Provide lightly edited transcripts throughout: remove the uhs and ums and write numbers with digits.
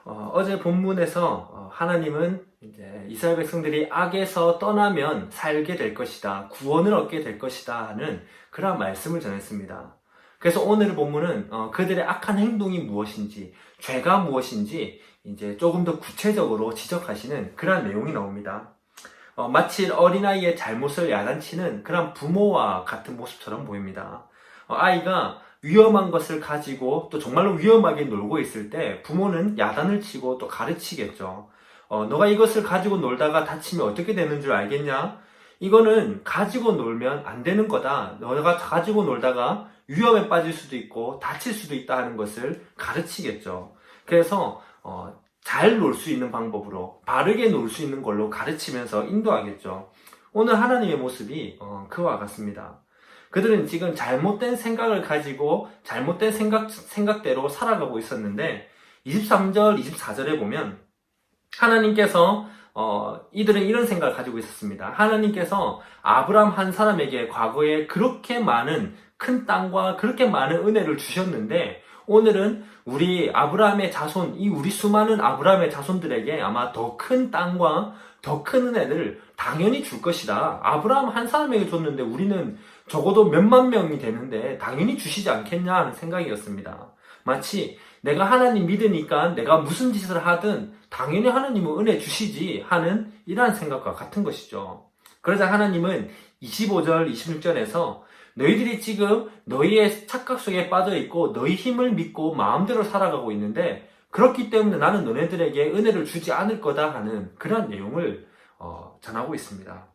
어제 본문에서 하나님은 이제 이스라엘 백성들이 악에서 떠나면 살게 될 것이다, 구원을 얻게 될 것이다 하는 그런 말씀을 전했습니다. 그래서 오늘 본문은 그들의 악한 행동이 무엇인지, 죄가 무엇인지 이제 조금 더 구체적으로 지적하시는 그런 내용이 나옵니다. 마치 어린아이의 잘못을 야단치는 그런 부모와 같은 모습처럼 보입니다. 아이가 위험한 것을 가지고 또 정말로 위험하게 놀고 있을 때 부모는 야단을 치고 또 가르치겠죠. 너가 이것을 가지고 놀다가 다치면 어떻게 되는 줄 알겠냐? 이거는 가지고 놀면 안 되는 거다. 너가 가지고 놀다가 위험에 빠질 수도 있고 다칠 수도 있다 하는 것을 가르치겠죠. 그래서 잘 놀 수 있는 방법으로, 바르게 놀 수 있는 걸로 가르치면서 인도하겠죠. 오늘 하나님의 모습이 그와 같습니다. 그들은 지금 잘못된 생각을 가지고 잘못된 생각대로 살아가고 있었는데 23절, 24절에 보면 하나님께서 이들은 이런 생각을 가지고 있었습니다. 하나님께서 아브라함 한 사람에게 과거에 그렇게 많은 큰 땅과 그렇게 많은 은혜를 주셨는데 오늘은 우리 아브라함의 자손, 이 우리 수많은 아브라함의 자손들에게 아마 더 큰 땅과 더 큰 은혜를 당연히 줄 것이다. 아브라함 한 사람에게 줬는데 우리는 적어도 몇만 명이 되는데 당연히 주시지 않겠냐 하는 생각이었습니다. 마치 내가 하나님 믿으니까 내가 무슨 짓을 하든 당연히 하나님은 은혜 주시지 하는 이러한 생각과 같은 것이죠. 그러자 하나님은 25절, 26절에서 너희들이 지금 너희의 착각 속에 빠져 있고 너희 힘을 믿고 마음대로 살아가고 있는데 그렇기 때문에 나는 너네들에게 은혜를 주지 않을 거다 하는 그런 내용을 전하고 있습니다.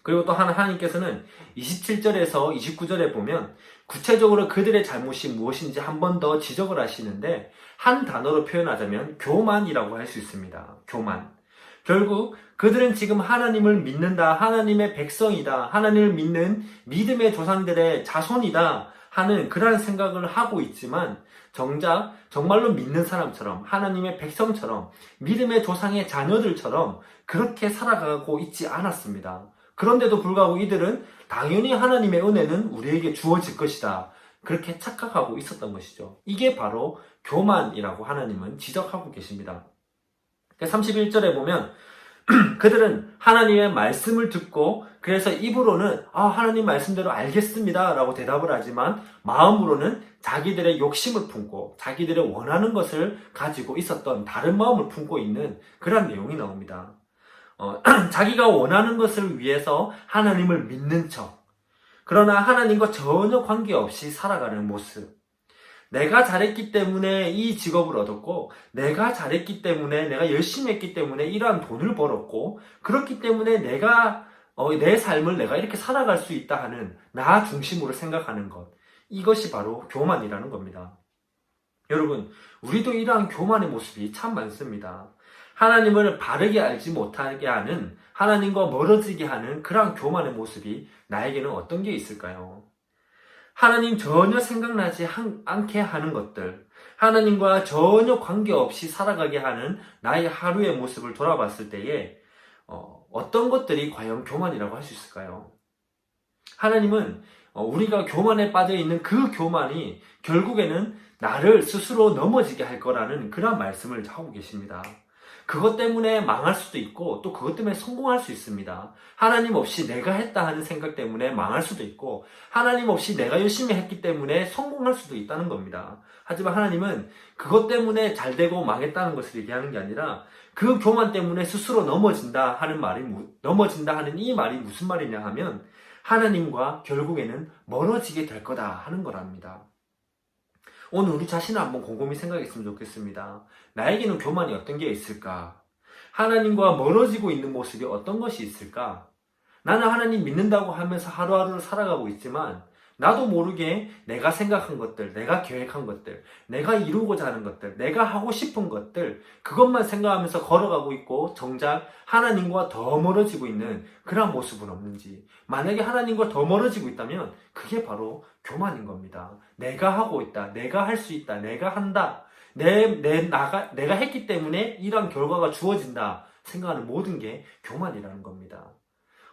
그리고 또 하나님께서는 27절에서 29절에 보면 구체적으로 그들의 잘못이 무엇인지 한 번 더 지적을 하시는데 한 단어로 표현하자면 교만이라고 할 수 있습니다. 교만. 결국 그들은 지금 하나님을 믿는다, 하나님의 백성이다, 하나님을 믿는 믿음의 조상들의 자손이다 하는 그러한 생각을 하고 있지만 정작 정말로 믿는 사람처럼, 하나님의 백성처럼, 믿음의 조상의 자녀들처럼 그렇게 살아가고 있지 않았습니다. 그런데도 불구하고 이들은 당연히 하나님의 은혜는 우리에게 주어질 것이다, 그렇게 착각하고 있었던 것이죠. 이게 바로 교만이라고 하나님은 지적하고 계십니다. 31절에 보면 그들은 하나님의 말씀을 듣고 그래서 입으로는 하나님 말씀대로 알겠습니다 라고 대답을 하지만 마음으로는 자기들의 욕심을 품고 자기들의 원하는 것을 가지고 있었던 다른 마음을 품고 있는 그런 내용이 나옵니다. 자기가 원하는 것을 위해서 하나님을 믿는 척, 그러나 하나님과 전혀 관계없이 살아가는 모습. 내가 잘했기 때문에 이 직업을 얻었고, 내가 잘했기 때문에, 내가 열심히 했기 때문에 이러한 돈을 벌었고, 그렇기 때문에 내 삶을 내가 이렇게 살아갈 수 있다 하는 나 중심으로 생각하는 것. 이것이 바로 교만이라는 겁니다. 여러분, 우리도 이러한 교만의 모습이 참 많습니다. 하나님을 바르게 알지 못하게 하는, 하나님과 멀어지게 하는 그러한 교만의 모습이 나에게는 어떤 게 있을까요? 하나님 전혀 생각나지 않게 하는 것들, 하나님과 전혀 관계없이 살아가게 하는 나의 하루의 모습을 돌아봤을 때에 어떤 것들이 과연 교만이라고 할 수 있을까요? 하나님은 우리가 교만에 빠져 있는 그 교만이 결국에는 나를 스스로 넘어지게 할 거라는 그런 말씀을 하고 계십니다. 그것 때문에 망할 수도 있고 또 그것 때문에 성공할 수 있습니다. 하나님 없이 내가 했다 하는 생각 때문에 망할 수도 있고 하나님 없이 내가 열심히 했기 때문에 성공할 수도 있다는 겁니다. 하지만 하나님은 그것 때문에 잘 되고 망했다는 것을 얘기하는 게 아니라 그 교만 때문에 스스로 넘어진다 하는 이 말이 무슨 말이냐 하면 하나님과 결국에는 멀어지게 될 거다 하는 거랍니다. 오늘 우리 자신을 한번 곰곰이 생각했으면 좋겠습니다. 나에게는 교만이 어떤 게 있을까? 하나님과 멀어지고 있는 모습이 어떤 것이 있을까? 나는 하나님 믿는다고 하면서 하루하루를 살아가고 있지만 나도 모르게 내가 생각한 것들, 내가 계획한 것들, 내가 이루고자 하는 것들, 내가 하고 싶은 것들, 그것만 생각하면서 걸어가고 있고 정작 하나님과 더 멀어지고 있는 그런 모습은 없는지. 만약에 하나님과 더 멀어지고 있다면 그게 바로 교만인 겁니다. 내가 하고 있다, 내가 할 수 있다, 내가 한다, 내가 했기 때문에 이런 결과가 주어진다 생각하는 모든 게 교만이라는 겁니다.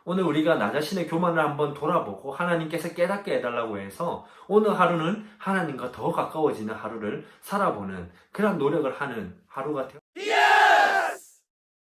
오늘 우리가 나 자신의 교만을 한번 돌아보고 하나님께서 깨닫게 해달라고 해서 오늘 하루는 하나님과 더 가까워지는 하루를 살아보는 그런 노력을 하는 하루가 되어